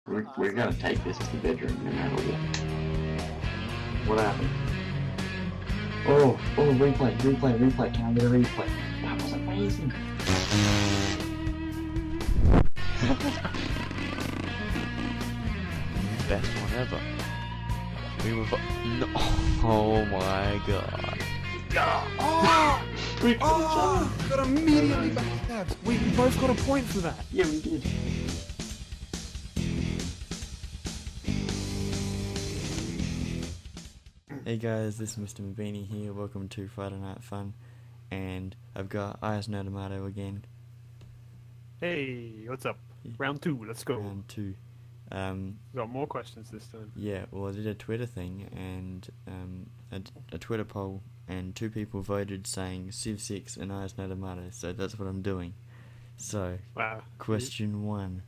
We're gonna take this to the bedroom no matter what. What happened? Oh, replay. Can I get a replay? That was amazing. Best one ever. We were no. Oh my god. We Got immediately backstabbed. We both got a point for that. Yeah, we did. Hey guys, this is Mr. Mabini here. Welcome to Friday Night Fun, and I've got Ihasnotomato again. Hey, what's up? Yeah. Round 2, let's go. Round 2. Got more questions this time. Yeah, well, I did a Twitter thing and a Twitter poll, and 2 people voted saying Civ 6 and Ihasnotomato, so that's what I'm doing. So, Wow. question 1: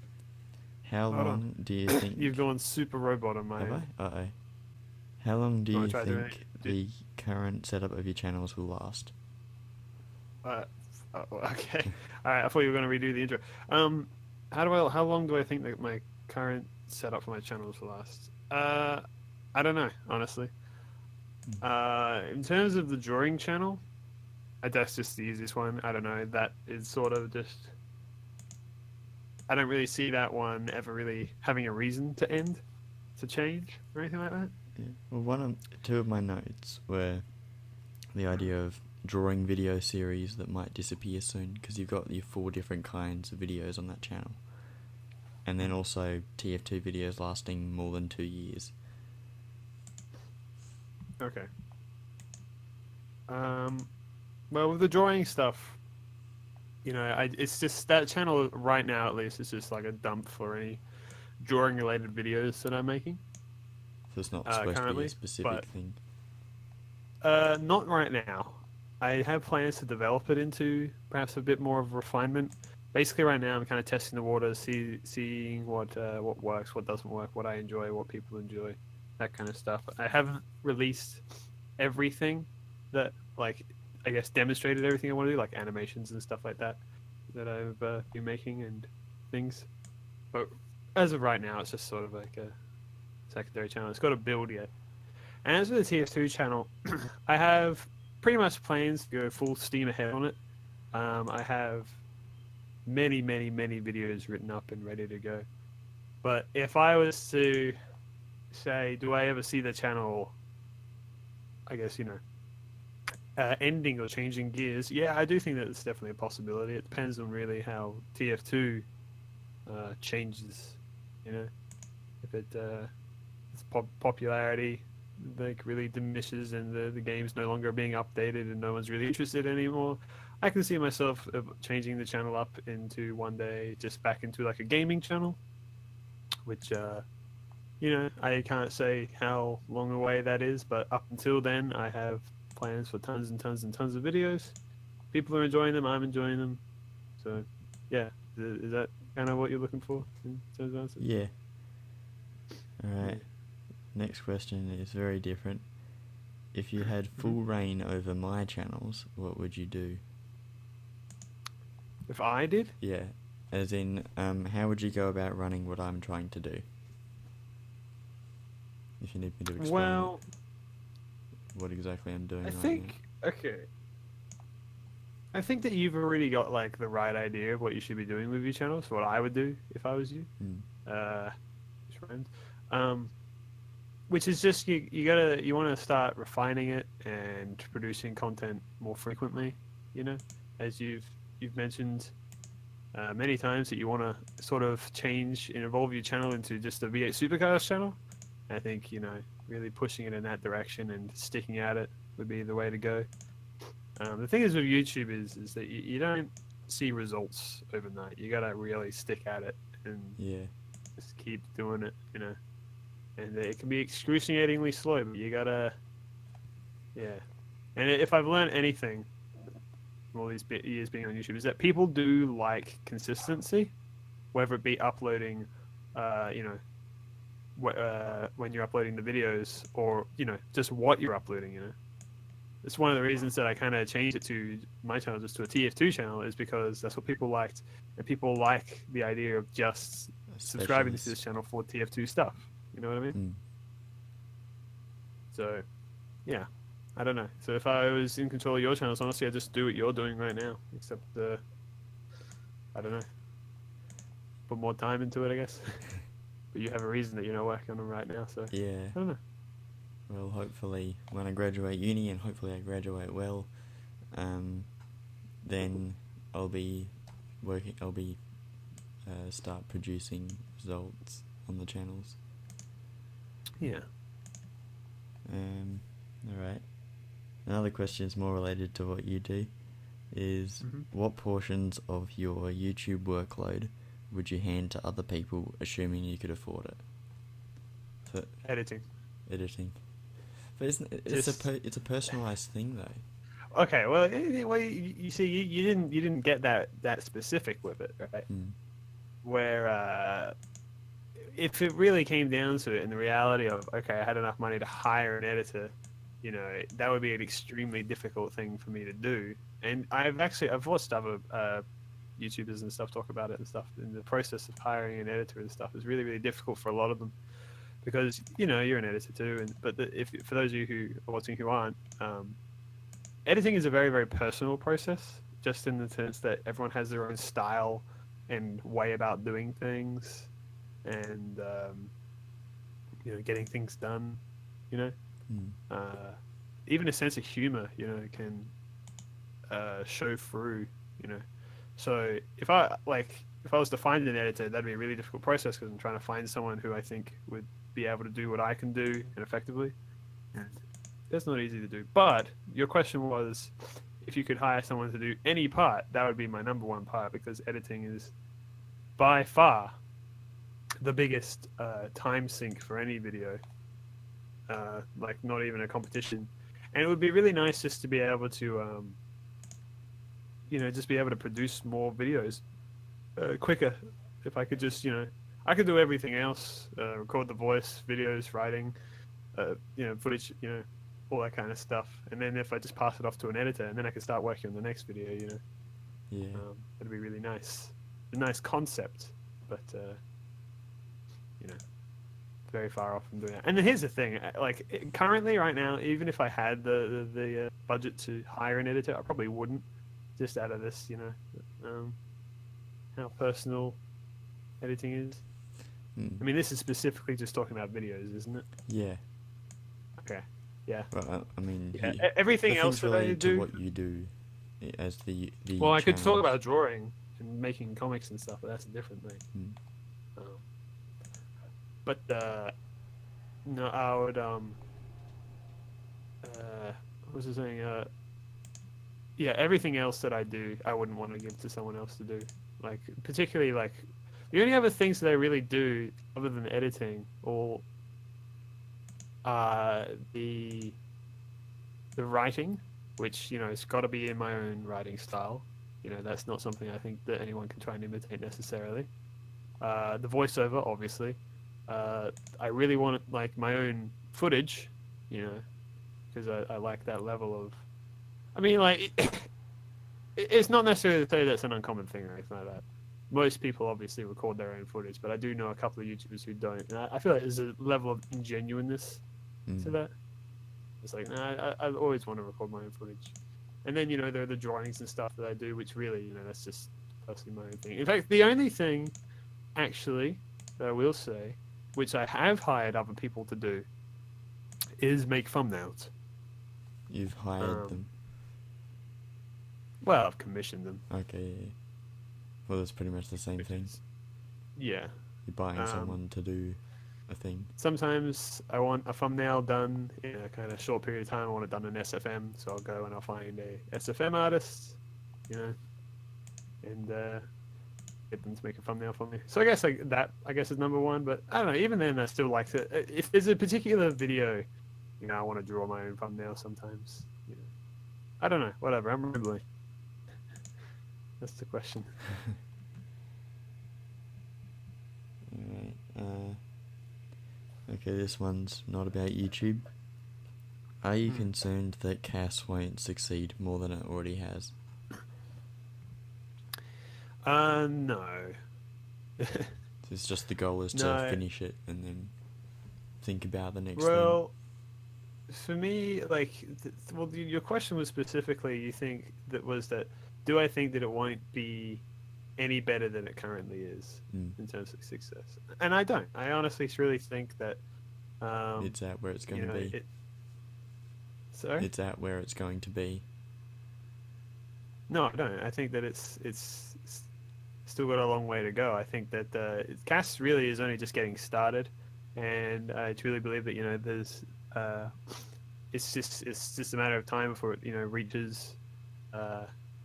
How Hold long do you think? You've gone super robot on my Have end. I? Uh-oh. How long do you Try doing think it. the current setup of your channels will last? Okay. Alright, I thought you were going to redo the intro. How long do I think that my current setup for my channels will last? I don't know, honestly. In terms of the drawing channel, that's just the easiest one. I don't know. That is sort of just... I don't really see that one ever really having a reason to end, to change, or anything like that. Yeah. Well, 2 of my notes were the idea of drawing video series that might disappear soon, because you've got your 4 different kinds of videos on that channel, and then also TF2 videos lasting more than 2 years. Okay. Well, with the drawing stuff, you know, it's just that channel right now, at least, is just like a dump for any drawing-related videos that I'm making. So it's not supposed to be currently, a specific but thing. Not right now. I have plans to develop it into perhaps a bit more of refinement. Basically, right now I'm kind of testing the waters, seeing what works, what doesn't work, what I enjoy, what people enjoy, that kind of stuff. I haven't released everything that, like, I guess demonstrated everything I want to do, like animations and stuff like that I've been making and things. But as of right now, it's just sort of like a secondary channel. It's got to build yet. And as for the TF2 channel, I have pretty much plans to go full steam ahead on it. I have many videos written up and ready to go. But if I was to say, do I ever see the channel, I guess, you know, ending or changing gears? Yeah, I do think that it's definitely a possibility. It depends on really how TF2 changes, you know. If its popularity like really diminishes and the game's no longer being updated and no one's really interested anymore, I can see myself changing the channel up into one day just back into like a gaming channel, which you know, I can't say how long away that is, but up until then I have plans for tons and tons of videos. People are enjoying them, I'm enjoying them, so yeah. Is that kind of what you're looking for in terms of answers? Yeah. Alright. Next question is very different. If you had full reign over my channels, what would you do? If I did? Yeah. As in, how would you go about running what I'm trying to do? If you need me to explain Well, what exactly I'm doing I right think, okay. I think that you've already got like the right idea of what you should be doing with your channel. So what I would do if I was you, which is just you want to start refining it and producing content more frequently. You know, as you've mentioned many times that you want to sort of change and evolve your channel into just a V8 Supercars channel. I think, you know, really pushing it in that direction and sticking at it would be the way to go. The thing is with YouTube is that you don't see results overnight. You gotta really stick at it and just keep doing it, you know. And it can be excruciatingly slow, but you gotta, yeah. And if I've learned anything from all these years being on YouTube, is that people do like consistency, whether it be uploading, you know, when you're uploading the videos, or, you know, just what you're uploading, you know. It's one of the reasons that I kind of changed it to my channel just to a TF2 channel, is because that's what people liked, and people like the idea of just subscribing to specialist. this channel for TF2 stuff. You know what I mean? Mm. So, yeah, I don't know. So if I was in control of your channels, honestly, I'd just do what you're doing right now. Except, I don't know, put more time into it, I guess. But you have a reason that you're not working on them right now, so Yeah. I don't know. Well, hopefully when I graduate uni, and hopefully I graduate well, then I'll be working. I'll be start producing results on the channels. Yeah. All right. Another question is more related to what you do. Is what portions of your YouTube workload would you hand to other people, assuming you could afford it? For Editing. editing. But it's a personalized thing though. Okay, well, you see, you didn't get that specific with it, right? Where if it really came down to it, and the reality of, okay, I had enough money to hire an editor, you know, that would be an extremely difficult thing for me to do. And I've watched other YouTubers and stuff talk about it and stuff. And the process of hiring an editor and stuff is really, really difficult for a lot of them, because you know you're an editor too. If for those of you who are watching who aren't, editing is a very, very personal process, just in the sense that everyone has their own style and way about doing things, and you know, getting things done. You know, even a sense of humor, you know, can show through. You know, so if I was to find an editor, that'd be a really difficult process, because I'm trying to find someone who I think would be able to do what I can do and effectively. And that's not easy to do. But your question was, if you could hire someone to do any part, that would be my number one part, because editing is by far the biggest time sink for any video. Like, not even a competition. And it would be really nice just to be able to, you know, just be able to produce more videos quicker. If I could just, you know, I could do everything else, record the voice, videos, writing, you know, footage, you know, all that kind of stuff. And then if I just pass it off to an editor, and then I can start working on the next video, you know. Yeah. It'd be really nice. A nice concept, but, you know, very far off from doing that. And then here's the thing, like, currently, right now, even if I had the budget to hire an editor, I probably wouldn't, just out of this, you know, how personal editing is. I mean, this is specifically just talking about videos, isn't it? Yeah. Okay. Yeah. Well, I mean, Yeah. Everything else that I related do. to what you do as the Well, I could talk channels. about drawing and making comics and stuff, but that's a different thing. But no, I would what was I saying? Yeah, everything else that I do, I wouldn't want to give to someone else to do. Like, particularly, like, the only other things that I really do other than editing, or the writing, which, you know, it's got to be in my own writing style. You know, that's not something I think that anyone can try and imitate necessarily. The voiceover, obviously. I really want, like, my own footage, you know, because I like that level of. I mean, like, it's not necessarily to say that's an uncommon thing or anything like that. Most people obviously record their own footage, but I do know a couple of YouTubers who don't. And I feel like there's a level of ingenuineness to that. It's like, nah, I always want to record my own footage. And then, you know, there are the drawings and stuff that I do, which really, you know, that's just personally my own thing. In fact, the only thing, actually, that I will say, which I have hired other people to do, is make thumbnails. You've hired them. Well, I've commissioned them. Okay. Yeah. Well, it's pretty much the same thing. Yeah. You're buying someone to do a thing. Sometimes I want a thumbnail done in a kind of short period of time. I want it done in SFM, so I'll go and I'll find a SFM artist, you know, and get them to make a thumbnail for me. So I guess like that, I guess is number one. But I don't know. Even then, I still like to. If there's a particular video, you know, I want to draw my own thumbnail sometimes. You know, I don't know. Whatever. I'm rambling. That's the question. Alright, okay, this one's not about YouTube. Are you concerned that Cass won't succeed more than it already has? No. It's just the goal is to No. finish it and then think about the next Well, for me, like, your question was specifically, you think that was that, do I think that it won't be any better than it currently is thing. in terms of success? And I don't. I honestly really think that, It's at where it's going you to know, be. Sorry? It's at where it's going to be. No, I don't. I think that it's still got a long way to go. I think that Cass really is only just getting started, and I truly believe that there's it's just a matter of time before it reaches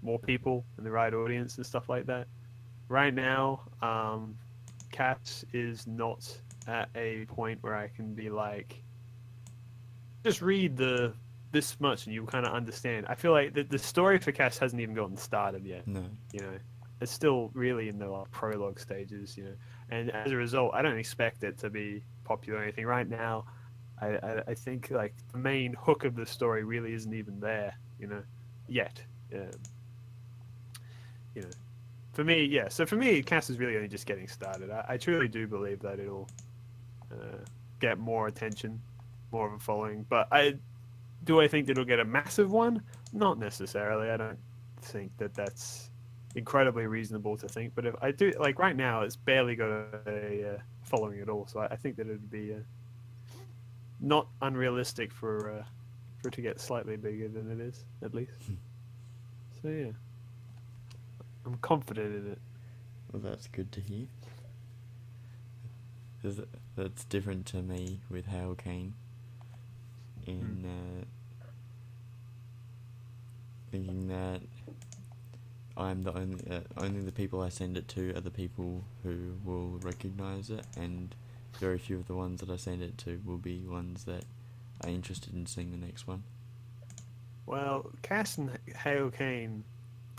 more people and the right audience and stuff like that. Right now, Cass is not at a point where I can be like, just read this much and you kind of understand. I feel like the story for Cass hasn't even gotten started yet. No. It's still really in the prologue stages, and as a result, I don't expect it to be popular or anything. Right now, I think like the main hook of the story really isn't even there, yet. For me, yeah. So for me, Cass is really only just getting started. I truly do believe that it'll get more attention, more of a following. But I think that it'll get a massive one? Not necessarily. I don't think that that's incredibly reasonable to think. But if I do, like right now, it's barely got a following at all. So I think that it'd be not unrealistic for it to get slightly bigger than it is, at least. So yeah, I'm confident in it. Well, that's good to hear. 'Cause that's different to me with Hail Kane. In thinking that I'm the only the people I send it to are the people who will recognize it, and very few of the ones that I send it to will be ones that are interested in seeing the next one. Well, Cass and Hail Kane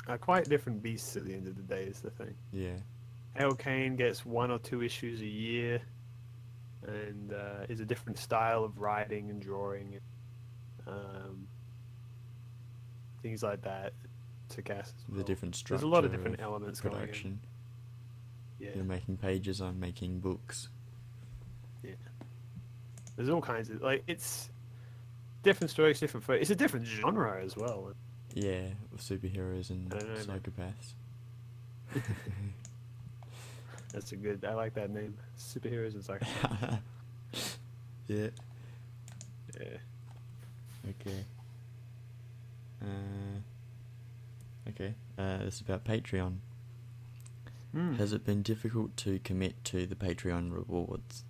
are quite different beasts at the end of the day, is the thing. Yeah. Hail Kane gets 1 or 2 issues a year, and is a different style of writing and drawing, and things like that. To Cass as well. The different structure. There's a lot of different elements production. going in. Yeah. You're making pages, I'm making books. Yeah. There's all kinds of it's different stories, different. It's a different genre as well. Yeah, with superheroes and I don't know, man. psychopaths. That's a good. I like that name. Superheroes and psychopaths. Yeah. Yeah. Okay. Okay. This is about Patreon. Has it been difficult to commit to the Patreon rewards?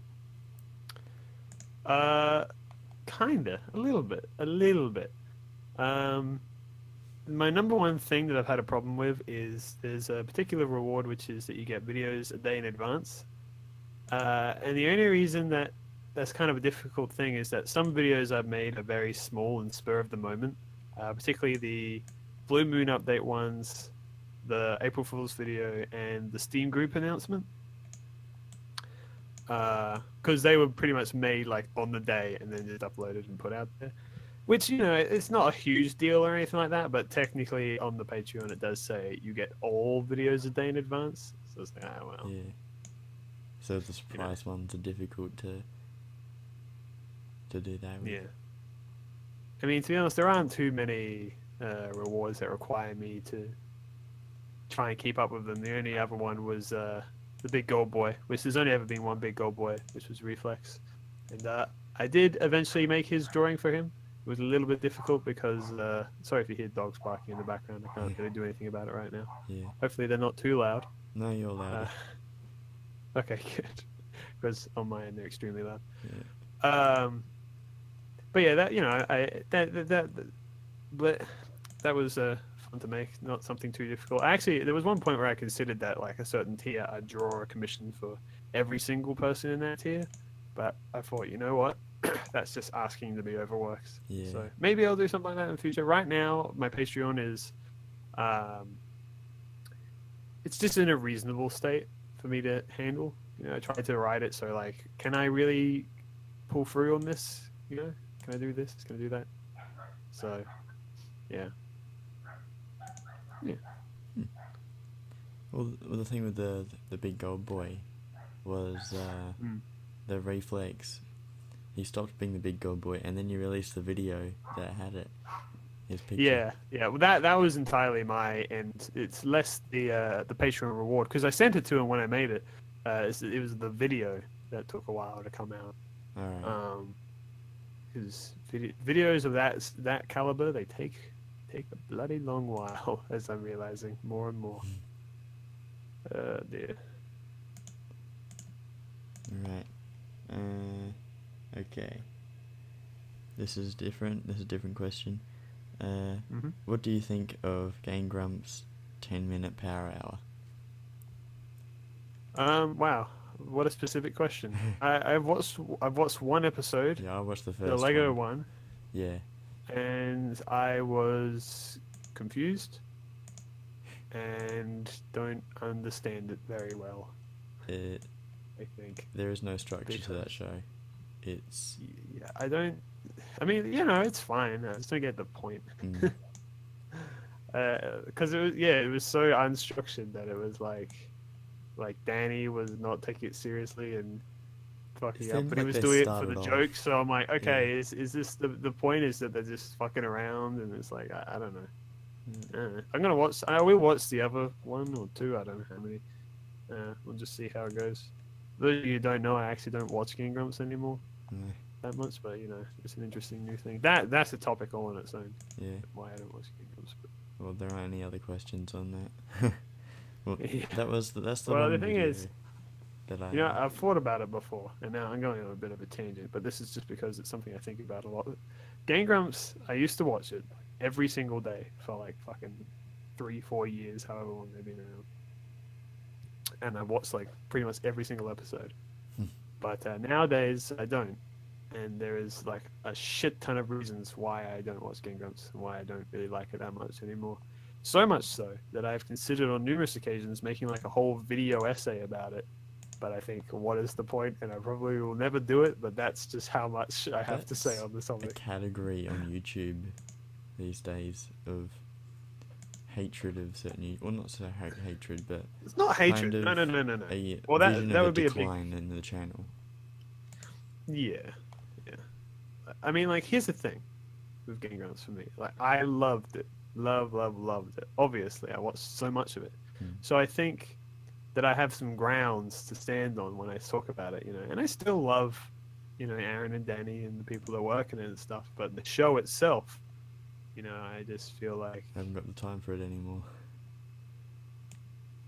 Kinda. A little bit. My number one thing that I've had a problem with is there's a particular reward which is that you get videos a day in advance. And the only reason that's kind of a difficult thing is that some videos I've made are very small and spur of the moment, particularly the Blue Moon update ones, the April Fool's video, and the Steam group announcement. Because they were pretty much made like on the day and then just uploaded and put out there. Which, it's not a huge deal or anything like that, but technically on the Patreon it does say you get all videos a day in advance. So it's like, well. Yeah. So the surprise ones are difficult to do that with. Yeah. I mean, to be honest, there aren't too many rewards that require me to try and keep up with them. The only other one was the Big Gold Boy, which there's only ever been one Big Gold Boy, which was Reflex. And I did eventually make his drawing for him. It was a little bit difficult because, sorry if you hear dogs barking in the background, I can't really do anything about it right now. Yeah. Hopefully they're not too loud. No, you're loud. Okay, good. Because on my end they're extremely loud. Yeah. But yeah, that was fun to make, not something too difficult. Actually, there was one point where I considered that like a certain tier I'd draw a commission for every single person in that tier, but I thought, you know what, that's just asking to be overworked. Yeah. So maybe I'll do something like that in the future. Right now, my Patreon is, it's just in a reasonable state for me to handle. I tried to write it so like, can I really pull through on this? Can I do this? Can I do that? So, yeah. Well, the thing with the Big Gold Boy was Mm. the reflex. He stopped being the big god boy, and then you released the video that had it. His picture. Yeah. Well, that was entirely my end. It's less the Patreon reward because I sent it to him when I made it. It was the video that took a while to come out. Alright. Because videos of that caliber, they take a bloody long while, as I'm realizing more and more. Dear. Right. Okay. This is different. This is a different question. What do you think of Game Grumps' 10-minute power hour? Wow, what a specific question. I've watched one episode, Yeah, I watched the first the Lego one, Yeah. and I was confused and don't understand it very well. I think. There is no structure to that Because- show. It's Yeah, I don't. I mean, it's fine. I just don't get the point. mm, Because it was so unstructured that it was like Danny was not taking it seriously and fucking It up, seemed but he like was they doing it for started the off- joke. So I'm like, okay, is this the point? Is that they're just fucking around and it's like I don't know. I don't know. I'm gonna watch. I will watch the other one or two. I don't know how many. We'll just see how it goes. Those of you who don't know, I actually don't watch Game Grumps anymore no, that much, but it's an interesting new thing. That's a topic all on its own. yeah. Why I don't watch Game Grumps. But Well, there aren't any other questions on that. Well, Yeah. that's the Well, one the thing video is, that I I've thought about it before, and now I'm going on a bit of a tangent, but this is just because it's something I think about a lot. Game Grumps, I used to watch it every single day for like fucking 3-4 years, however long they've been around. And I watched like pretty much every single episode. But nowadays, I don't. And there is like a shit ton of reasons why I don't watch Game Grumps and why I don't really like it that much anymore. So much so that I've considered on numerous occasions making like a whole video essay about it. But I think, what is the point? And I probably will never do it, but that's just how much I have to say That's on the a topic. category on YouTube these days of hatred of certain, well, not so hatred, but It's not hatred. kind No, of no, no, no, no. a Well, that vision that of would be a big. decline in the channel. Yeah. I mean, like, here's the thing with Game Grumps for me. Like, I loved it. Loved it. Obviously, I watched so much of it. So I think that I have some grounds to stand on when I talk about it, And I still love, Aaron and Danny and the people that are working it and stuff. But the show itself, I just feel like, I haven't got the time for it anymore.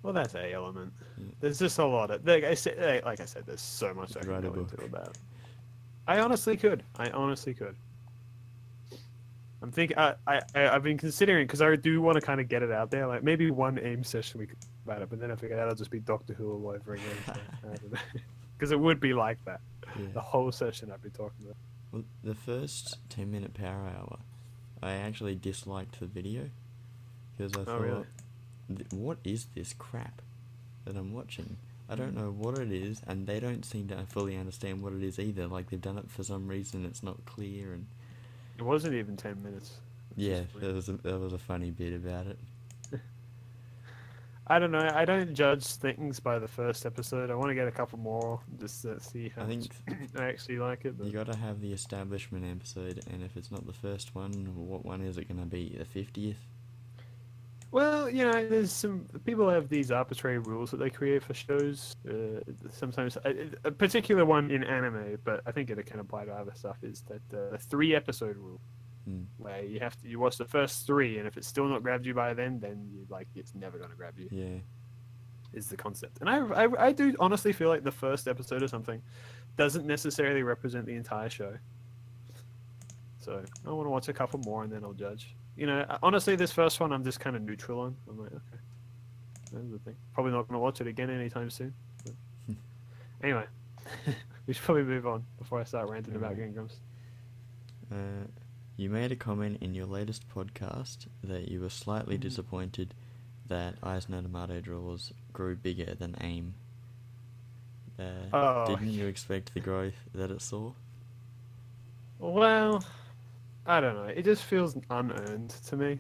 well, that's a element. Yeah. There's just a lot of, like I said, there's so much I could can write a go into book. about it. I honestly could. I'm thinking. I've been considering because I do want to kind of get it out there. Like maybe one AIM session we could talk about it, but then I figured that'll just be Doctor Who all over again. So, I don't know. Because it would be like that. Yeah. The whole session I'd be talking about. Well, the first 10-minute power hour, I actually disliked the video because I thought, really? What is this crap that I'm watching? I don't know what it is, and they don't seem to fully understand what it is either. Like they've done it for some reason, it's not clear, and It wasn't even 10 minutes. which yeah, is weird. there was a funny bit about it. I don't know. I don't judge things by the first episode. I want to get a couple more just to see how I think I actually like it. But you got to have the establishment episode, and if it's not the first one, what one is it going to be? The 50th? well, there's some people have these arbitrary rules that they create for shows. Sometimes a particular one in anime, but I think it can apply to other stuff. Is that the 3-episode rule, where you watch the first 3, and if it's still not grabbed you by then it's never gonna grab you. Yeah. Is the concept, and I do honestly feel like the first episode or something doesn't necessarily represent the entire show. So I want to watch a couple more and then I'll judge. Honestly, this first one I'm just kind of neutral on. I'm like, okay, that's the thing. Probably not going to watch it again anytime soon. But anyway, we should probably move on before I start ranting about Game Grumps. You made a comment in your latest podcast that you were slightly disappointed that Ihasnotomato draws grew bigger than AIM. Didn't you expect the growth that it saw? Well, I don't know. It just feels unearned to me.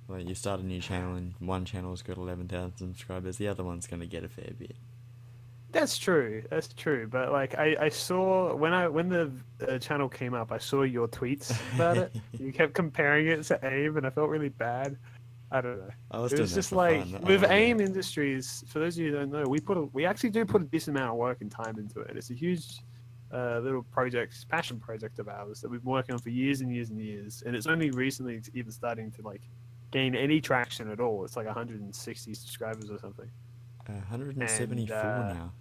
Like you start a new channel and one channel's got 11,000 subscribers, the other one's going to get a fair bit. That's true. That's true. But like, I saw when the channel came up, I saw your tweets about it. You kept comparing it to AIM, and I felt really bad. I don't know. I was It doing was that just for like fun. I with love AIM it. Industries. For those of you who don't know, we actually do put a decent amount of work and time into it. It's a huge little project, passion project of ours that we've been working on for years and years and years, and it's only recently even starting to like gain any traction at all. It's like 160 subscribers or something. 174 And now.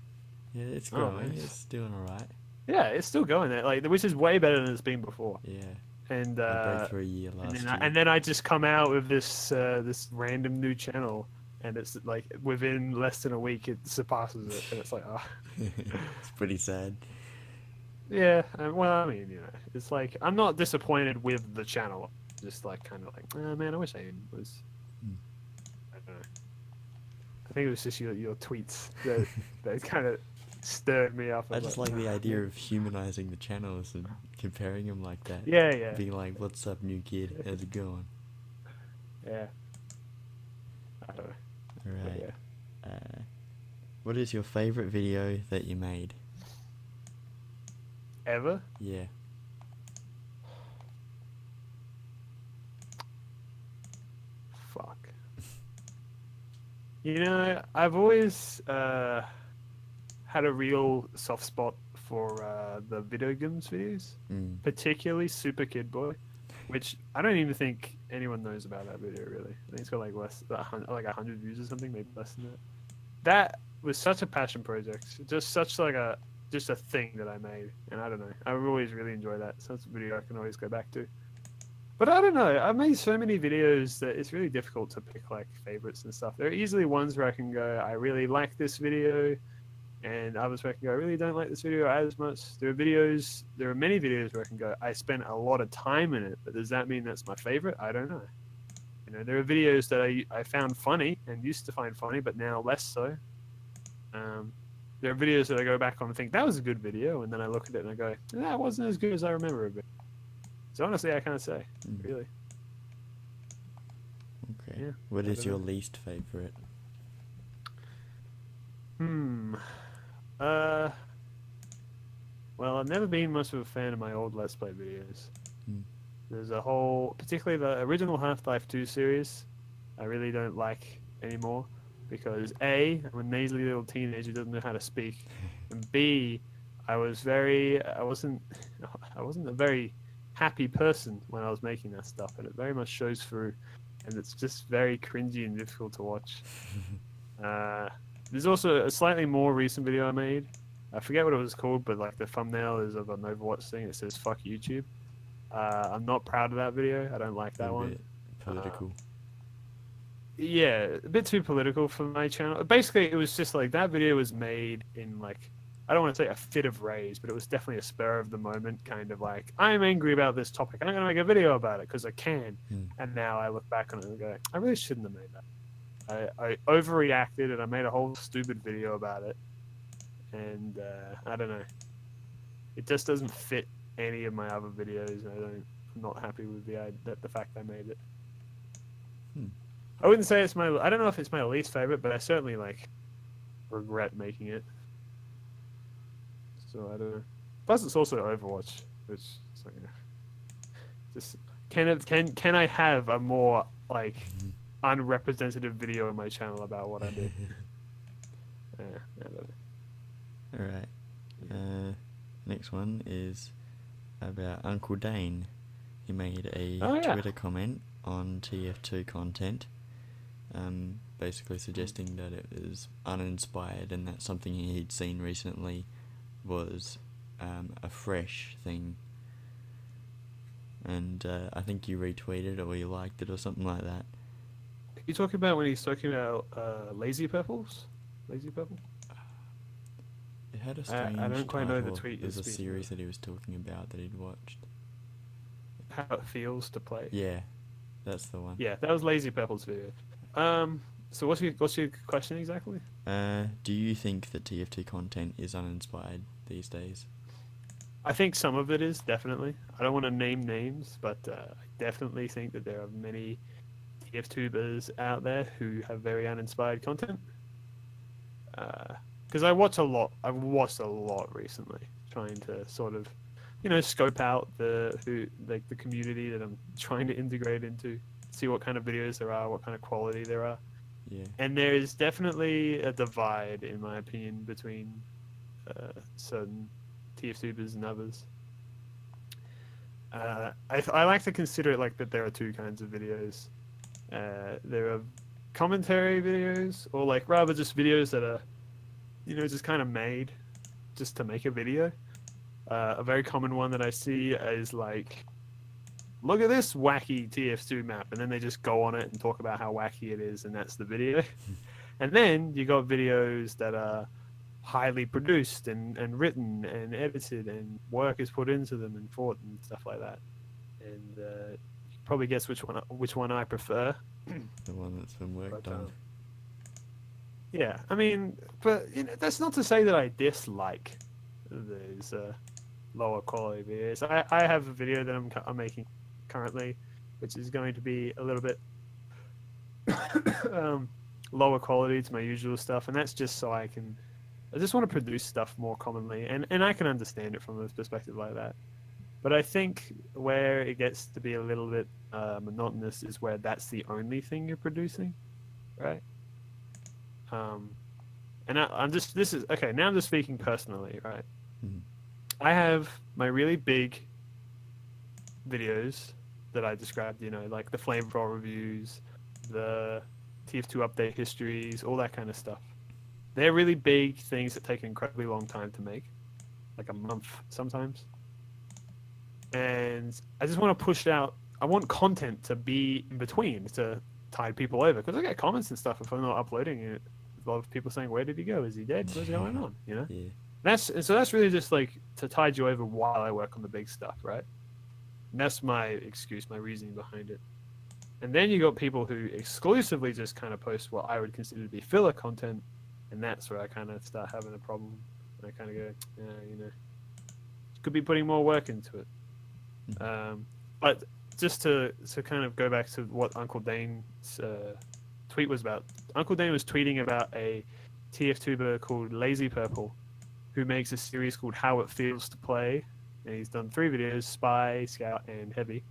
Yeah, it's oh, growing. nice. It's doing alright. Yeah, it's still going there, like which is way better than it's been before. Yeah. And I broke through a year last year. and then I just come out with this this random new channel, and it's like within less than a week it surpasses it, and it's like, oh, It's pretty sad. yeah. Well, I mean, you know, it's like I'm not disappointed with the channel, just like kind of like, oh, man, I wish I was. I don't know. I think it was just your tweets that kind of stirred me up. I just like the idea of humanizing the channels and comparing them like that. Yeah, yeah, Being like, "What's up, new kid? How's it going?" yeah. I don't know. But Alright. yeah. What is your favorite video that you made? Ever? Yeah. Fuck. You know, I've always had a real soft spot for the video games videos, Mm. particularly Super Kid Boy, which I don't even think anyone knows about that video really. I think it's got like like 100 views or something, maybe less than that. That was such a passion project, just such like a thing that I made, and I don't know. I always really enjoy that. So it's a video I can always go back to. But I don't know. I've made so many videos that it's really difficult to pick like favorites and stuff. There are easily ones where I can go, I really like this video, and others where I can go, I really don't like this video as much. There are many videos where I can go, I spent a lot of time in it, but does that mean that's my favorite? I don't know. You know, there are videos that I found funny and used to find funny, but now less so. There are videos that I go back on and think that was a good video, and then I look at it and I go, that wasn't as good as I remember it. So honestly, I can't say, really. Okay. Yeah, What I is don't your know. least favorite? Well, I've never been much of a fan of my old Let's Play videos. Hmm. There's a whole, particularly the original Half-Life 2 series, I really don't like anymore because A, I'm a nasally little teenager who doesn't know how to speak, and B, I wasn't a very happy person when I was making that stuff, and it very much shows through, and it's just very cringy and difficult to watch. There's also a slightly more recent video I made. I forget what it was called, but like the thumbnail is of an Overwatch thing. It says "fuck YouTube." I'm not proud of that video. I don't like that Little one. bit political. Yeah, a bit too political for my channel. Basically, it was just like that video was made in like, I don't want to say a fit of rage, but it was definitely a spur of the moment kind of like, I'm angry about this topic. I'm going to make a video about it because I can. And now I look back on it and go, I really shouldn't have made that. I overreacted and I made a whole stupid video about it. And I don't know. It just doesn't fit any of my other videos. I'm not happy with the fact I made it. I wouldn't say it's I don't know if it's my least favorite, but I certainly like regret making it. So I don't know. Plus, it's also Overwatch, which is like, just can I have a more like unrepresentative video on my channel about what I did? I don't know. Alright. Next one is about Uncle Dane. He made a Twitter comment on TF2 content, basically suggesting that it was uninspired and that something he'd seen recently was a fresh thing. And I think you retweeted it or you liked it or something like that. You talking about when he's talking about Lazy Purples? Lazy Purple? It had a strange I don't quite know the title. tweet There's you're a speaking series of. that he was talking about that he'd watched. How it feels to play. Yeah, that's the one. Yeah, that was Lazy Purple's video. So what's your question exactly? Do you think that TF2 content is uninspired these days? I think some of it is, definitely. I don't want to name names, but I definitely think that there are many TF-tubers out there who have very uninspired content. because I watch a lot. I've watched a lot recently, trying to sort of, scope out the community that I'm trying to integrate into, see what kind of videos there are, what kind of quality there are. Yeah. And there is definitely a divide, in my opinion, between certain TFTubers and others. I like to consider it like that there are two kinds of videos. There are commentary videos, or like rather just videos that are, just kind of made just to make a video. A very common one that I see is like, look at this wacky TF2 map, and then they just go on it and talk about how wacky it is, and that's the video. And then you got videos that are highly produced and written and edited, and work is put into them and thought and stuff like that. And you probably guess which one I prefer. The one that's been worked on. Yeah, I mean, but that's not to say that I dislike those lower quality videos. I have a video that I'm making currently, which is going to be a little bit lower quality to my usual stuff, and that's just so I just want to produce stuff more commonly, and I can understand it from a perspective like that. But I think where it gets to be a little bit monotonous is where that's the only thing you're producing, right? And I'm just now I'm just speaking personally, right? Mhm. I have my really big videos that I described, like the flamethrower reviews, the TF2 update histories, all that kind of stuff. They're really big things that take an incredibly long time to make, like a month sometimes. And I just want to push out. I want content to be in between to tide people over, because I get comments and stuff if I'm not uploading it. A lot of people saying, "Where did he go? Is he dead? What's going on?" Yeah. That's really just like to tide you over while I work on the big stuff, right? And that's my excuse, my reasoning behind it. And then you got people who exclusively just kind of post what I would consider to be filler content, and that's where I kind of start having a problem. And I kind of go, could be putting more work into it. But just to kind of go back to what Uncle Dane's tweet was about. Uncle Dane was tweeting about a TF tuber called Lazy Purple, who makes a series called How It Feels to Play, and he's done 3 videos: Spy, Scout, and Heavy.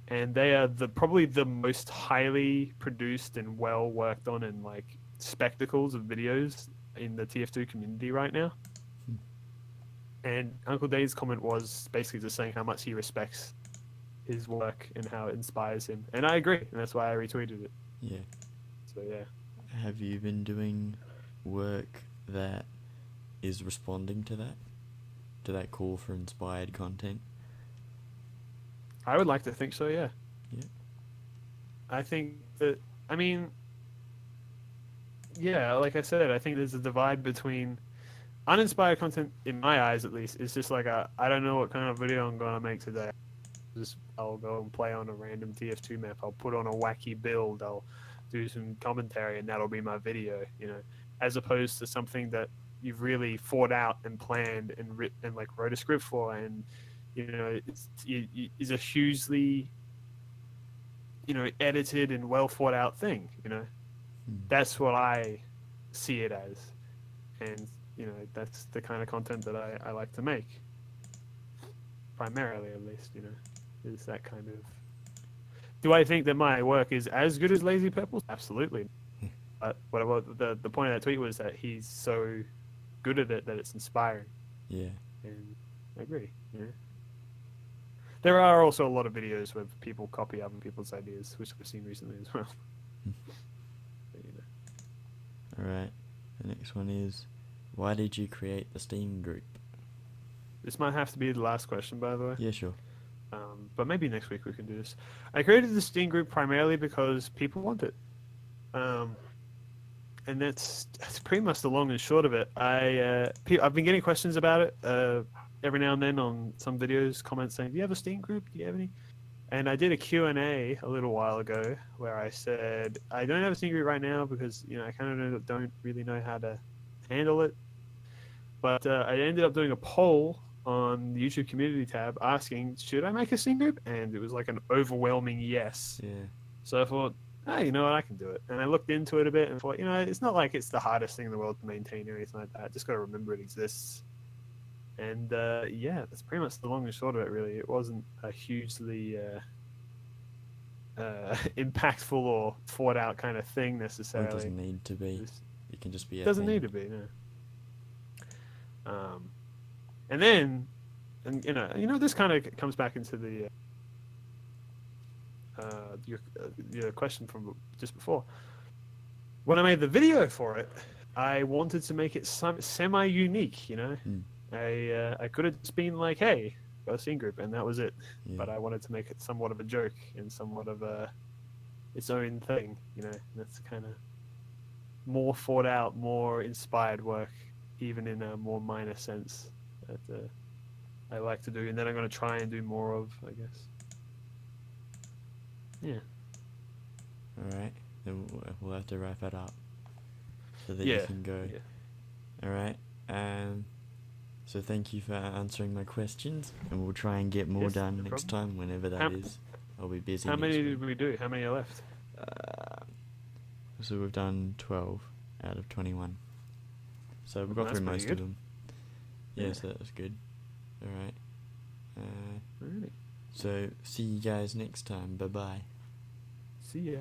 And they are probably the most highly produced and well worked on and like spectacles of videos in the TF2 community right now. And Uncle Dane's comment was basically just saying how much he respects his work and how it inspires him. And I agree, and that's why I retweeted it. Yeah. So yeah. Have you been doing work that is responding to that call for inspired content? I would like to think so, yeah. Yeah. I think that, I mean, yeah, like I said, I think there's a divide between uninspired content, in my eyes at least. It's just like I don't know what kind of video I'm going to make today. I'll go and play on a random TF2 map. I'll put on a wacky build. I'll do some commentary, and that'll be my video, as opposed to something that you've really thought out and planned and wrote a script for, and is a hugely edited and well thought out thing. That's what I see it as, and that's the kind of content that I like to make, primarily at least. Is that kind of. Do I think that my work is as good as Lazy Purple's? Absolutely. But the point of that tweet was that he's so good at it that it's inspiring. Yeah. And I agree. There are also a lot of videos where people copy other people's ideas, which I've seen recently as well. But, Alright. The next one is, why did you create the Steam group? This might have to be the last question, by the way. Yeah, sure. But maybe next week we can do this. I created the Steam group primarily because people want it. And that's pretty much the long and short of it. I've been getting questions about it every now and then on some videos, comments saying, "Do you have a Steam group? Do you have any?" And I did a Q&A a little while ago where I said, I don't have a Steam group right now because I kind of don't really know how to handle it. But I ended up doing a poll on the YouTube community tab asking, should I make a Steam group? And it was like an overwhelming yes. Yeah. So I thought, you know what, I can do it. And I looked into it a bit and thought, you know, it's not like it's the hardest thing in the world to maintain or anything like that. Just got to remember it exists. And yeah, that's pretty much the long and short of it, really. It wasn't a hugely impactful or thought out kind of thing Well, necessarily. it doesn't need to be. Just- It can just be a doesn't thing. need to be, no. And then, and you know, this kind of comes back into the your question from just before. When I made the video for it, I wanted to make it semi-unique. You know, I could have just been like, "Hey, got a scene group," and that was it. Yeah. But I wanted to make it somewhat of a joke and somewhat of its own thing. You know, and that's kind of more thought out, more inspired work, even in a more minor sense that I like to do, and then I'm going to try and do more of, I guess. Yeah. Alright, then we'll have to wrap it up so that you Yeah. can go. Yeah. Alright, so thank you for answering my questions, and we'll try and get more Yes, done no next problem. time, whenever that How- is. I'll be busy. How next many week. did we do? How many are left? So we've done 12 out of 21. So we've got That's through pretty most good. of them. Yeah, Yeah. so that was good. Alright. Really? So see you guys next time. Bye bye. See ya.